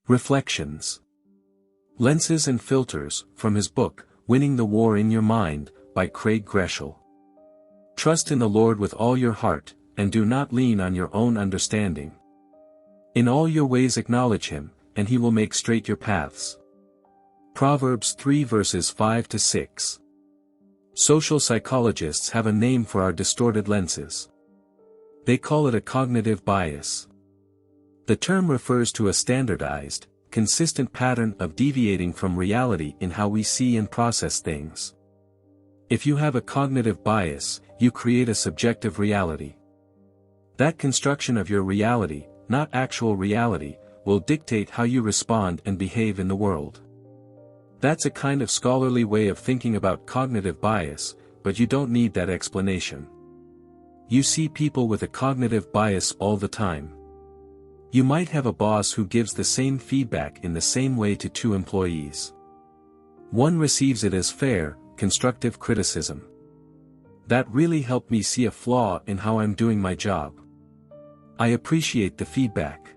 Reflections. Lenses and Filters, from his book, Winning the War in Your Mind, by Craig Groeschel. Trust in the Lord with all your heart, and do not lean on your own understanding. In all your ways acknowledge him, and he will make straight your paths. Proverbs 3 verses 5 to 6. Social psychologists have a name for our distorted lenses. They call it a cognitive bias. The term refers to a standardized, consistent pattern of deviating from reality in how we see and process things. If you have a cognitive bias, you create a subjective reality. That construction of your reality, not actual reality, will dictate how you respond and behave in the world. That's a kind of scholarly way of thinking about cognitive bias, but you don't need that explanation. You see people with a cognitive bias all the time. You might have a boss who gives the same feedback in the same way to two employees. One receives it as fair, constructive criticism. That really helped me see a flaw in how I'm doing my job. I appreciate the feedback.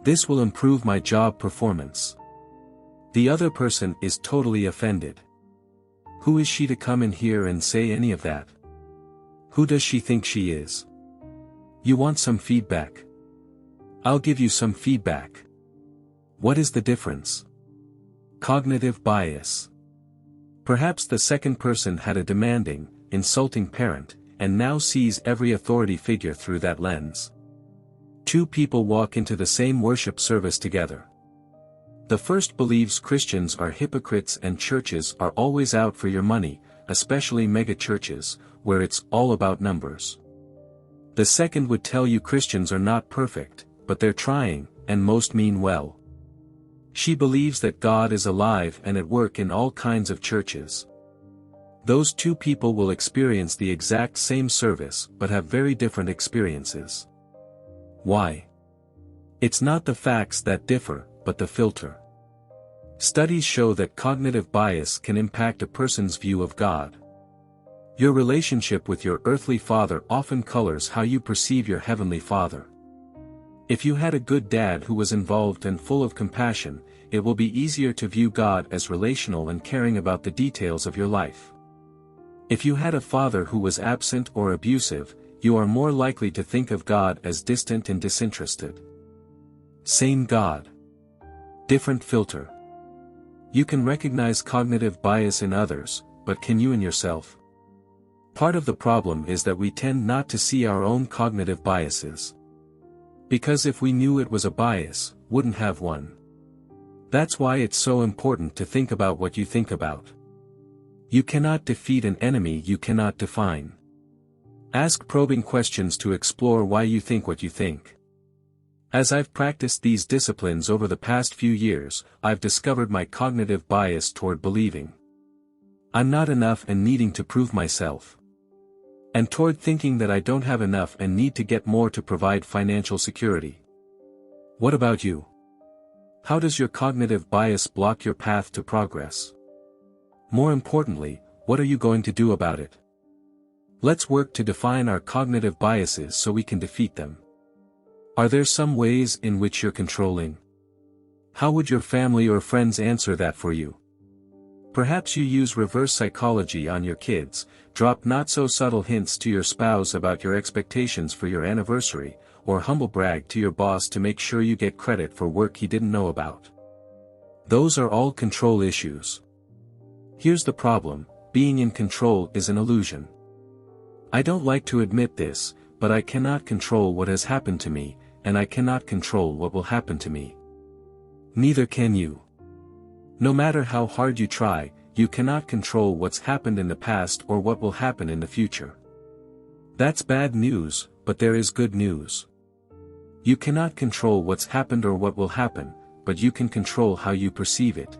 This will improve my job performance. The other person is totally offended. Who is she to come in here and say any of that? Who does she think she is? You want some feedback? I'll give you some feedback. What is the difference? Cognitive bias. Perhaps the second person had a demanding, insulting parent, and now sees every authority figure through that lens. Two people walk into the same worship service together. The first believes Christians are hypocrites and churches are always out for your money, especially mega churches, where it's all about numbers. The second would tell you Christians are not perfect, but they're trying, and most mean well. She believes that God is alive and at work in all kinds of churches. Those two people will experience the exact same service but have very different experiences. Why? It's not the facts that differ, but the filter. Studies show that cognitive bias can impact a person's view of God. Your relationship with your earthly father often colors how you perceive your heavenly Father. If you had a good dad who was involved and full of compassion, it will be easier to view God as relational and caring about the details of your life. If you had a father who was absent or abusive, you are more likely to think of God as distant and disinterested. Same God. Different filter. You can recognize cognitive bias in others, but can you in yourself? Part of the problem is that we tend not to see our own cognitive biases. Because if we knew it was a bias, wouldn't have one. That's why it's so important to think about what you think about. You cannot defeat an enemy you cannot define. Ask probing questions to explore why you think what you think. As I've practiced these disciplines over the past few years, I've discovered my cognitive bias toward believing I'm not enough and needing to prove myself. And toward thinking that I don't have enough and need to get more to provide financial security. What about you? How does your cognitive bias block your path to progress? More importantly, what are you going to do about it? Let's work to define our cognitive biases so we can defeat them. Are there some ways in which you're controlling? How would your family or friends answer that for you? Perhaps you use reverse psychology on your kids, drop not-so-subtle hints to your spouse about your expectations for your anniversary, or humble brag to your boss to make sure you get credit for work he didn't know about. Those are all control issues. Here's the problem: being in control is an illusion. I don't like to admit this, but I cannot control what has happened to me, and I cannot control what will happen to me. Neither can you. No matter how hard you try, you cannot control what's happened in the past or what will happen in the future. That's bad news, but there is good news. You cannot control what's happened or what will happen, but you can control how you perceive it.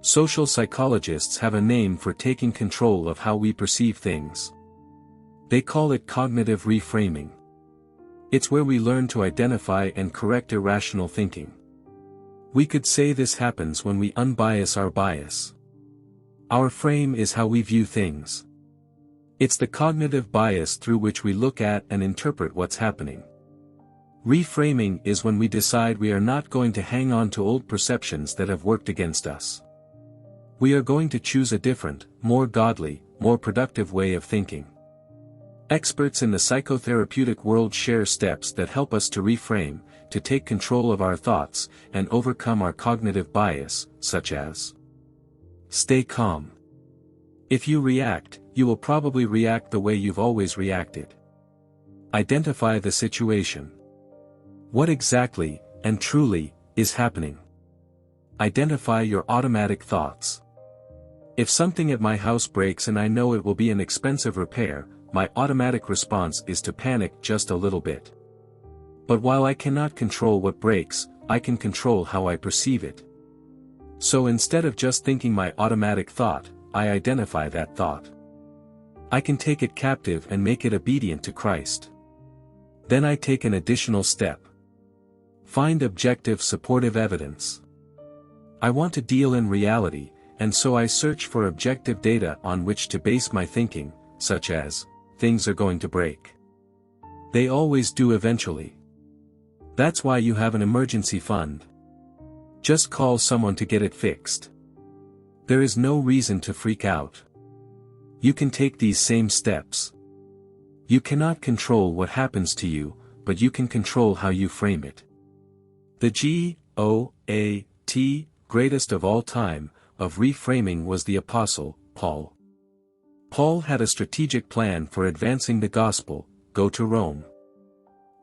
Social psychologists have a name for taking control of how we perceive things. They call it cognitive reframing. It's where we learn to identify and correct irrational thinking. We could say this happens when we unbias our bias. Our frame is how we view things. It's the cognitive bias through which we look at and interpret what's happening. Reframing is when we decide we are not going to hang on to old perceptions that have worked against us. We are going to choose a different, more godly, more productive way of thinking. Experts in the psychotherapeutic world share steps that help us to reframe, to take control of our thoughts, and overcome our cognitive bias, such as: stay calm. If you react, you will probably react the way you've always reacted. Identify the situation. What exactly, and truly, is happening? Identify your automatic thoughts. If something at my house breaks and I know it will be an expensive repair, my automatic response is to panic just a little bit. But while I cannot control what breaks, I can control how I perceive it. So instead of just thinking my automatic thought, I identify that thought. I can take it captive and make it obedient to Christ. Then I take an additional step. Find objective supportive evidence. I want to deal in reality, and so I search for objective data on which to base my thinking, such as: things are going to break. They always do eventually. That's why you have an emergency fund. Just call someone to get it fixed. There is no reason to freak out. You can take these same steps. You cannot control what happens to you, but you can control how you frame it. The G-O-A-T, greatest of all time, of reframing was the Apostle, Paul. Paul had a strategic plan for advancing the gospel: go to Rome.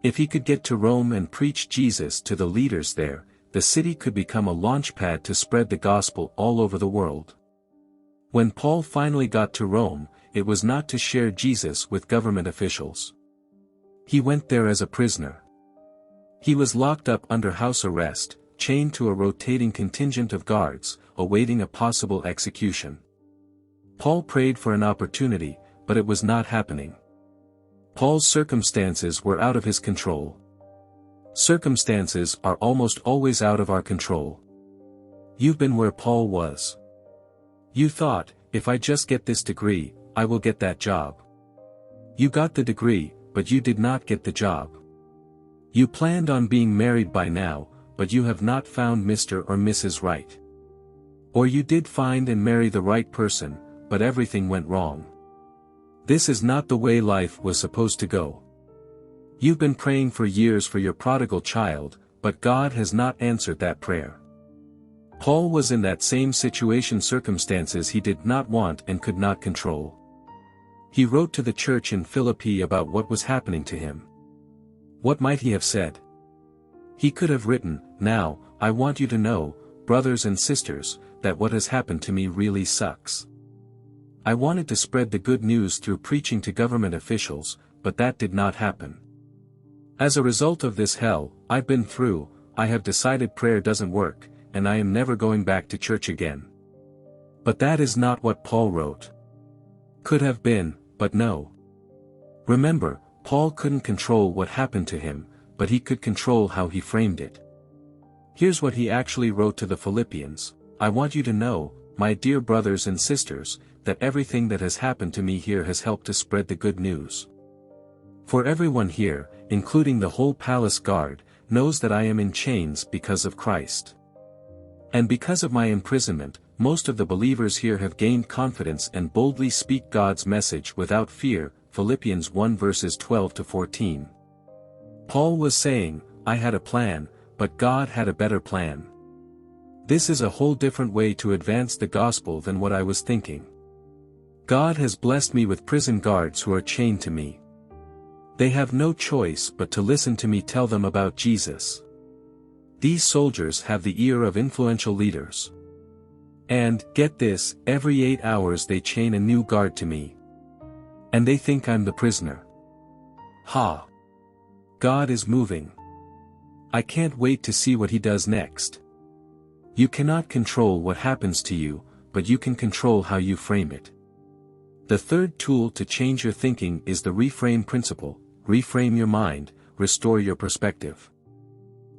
If he could get to Rome and preach Jesus to the leaders there, the city could become a launchpad to spread the gospel all over the world. When Paul finally got to Rome, it was not to share Jesus with government officials. He went there as a prisoner. He was locked up under house arrest, chained to a rotating contingent of guards, awaiting a possible execution. Paul prayed for an opportunity, but it was not happening. Paul's circumstances were out of his control. Circumstances are almost always out of our control. You've been where Paul was. You thought, if I just get this degree, I will get that job. You got the degree, but you did not get the job. You planned on being married by now, but you have not found Mr. or Mrs. Right. Or you did find and marry the right person, but everything went wrong. This is not the way life was supposed to go. You've been praying for years for your prodigal child, but God has not answered that prayer. Paul was in that same situation, circumstances he did not want and could not control. He wrote to the church in Philippi about what was happening to him. What might he have said? He could have written, "Now, I want you to know, brothers and sisters, that what has happened to me really sucks. I wanted to spread the good news through preaching to government officials, but that did not happen. As a result of this hell I've been through, I have decided prayer doesn't work, and I am never going back to church again." But that is not what Paul wrote. Could have been, but no. Remember, Paul couldn't control what happened to him, but he could control how he framed it. Here's what he actually wrote to the Philippians: "I want you to know, my dear brothers and sisters, that everything that has happened to me here has helped to spread the good news. For everyone here, including the whole palace guard, knows that I am in chains because of Christ. And because of my imprisonment, most of the believers here have gained confidence and boldly speak God's message without fear." Philippians 1 verses 12 to 14. Paul was saying, I had a plan, but God had a better plan. This is a whole different way to advance the gospel than what I was thinking. God has blessed me with prison guards who are chained to me. They have no choice but to listen to me tell them about Jesus. These soldiers have the ear of influential leaders. And, get this, every 8 hours they chain a new guard to me. And they think I'm the prisoner. Ha! God is moving. I can't wait to see what he does next. You cannot control what happens to you, but you can control how you frame it. The third tool to change your thinking is the reframe principle: reframe your mind, restore your perspective.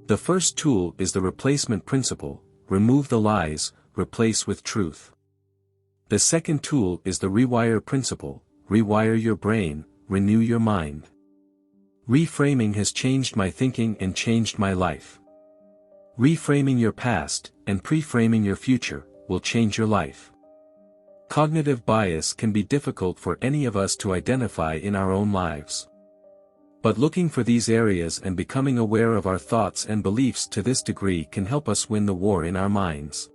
The first tool is the replacement principle: remove the lies, replace with truth. The second tool is the rewire principle: rewire your brain, renew your mind. Reframing has changed my thinking and changed my life. Reframing your past, and pre-framing your future, will change your life. Cognitive bias can be difficult for any of us to identify in our own lives. But looking for these areas and becoming aware of our thoughts and beliefs to this degree can help us win the war in our minds.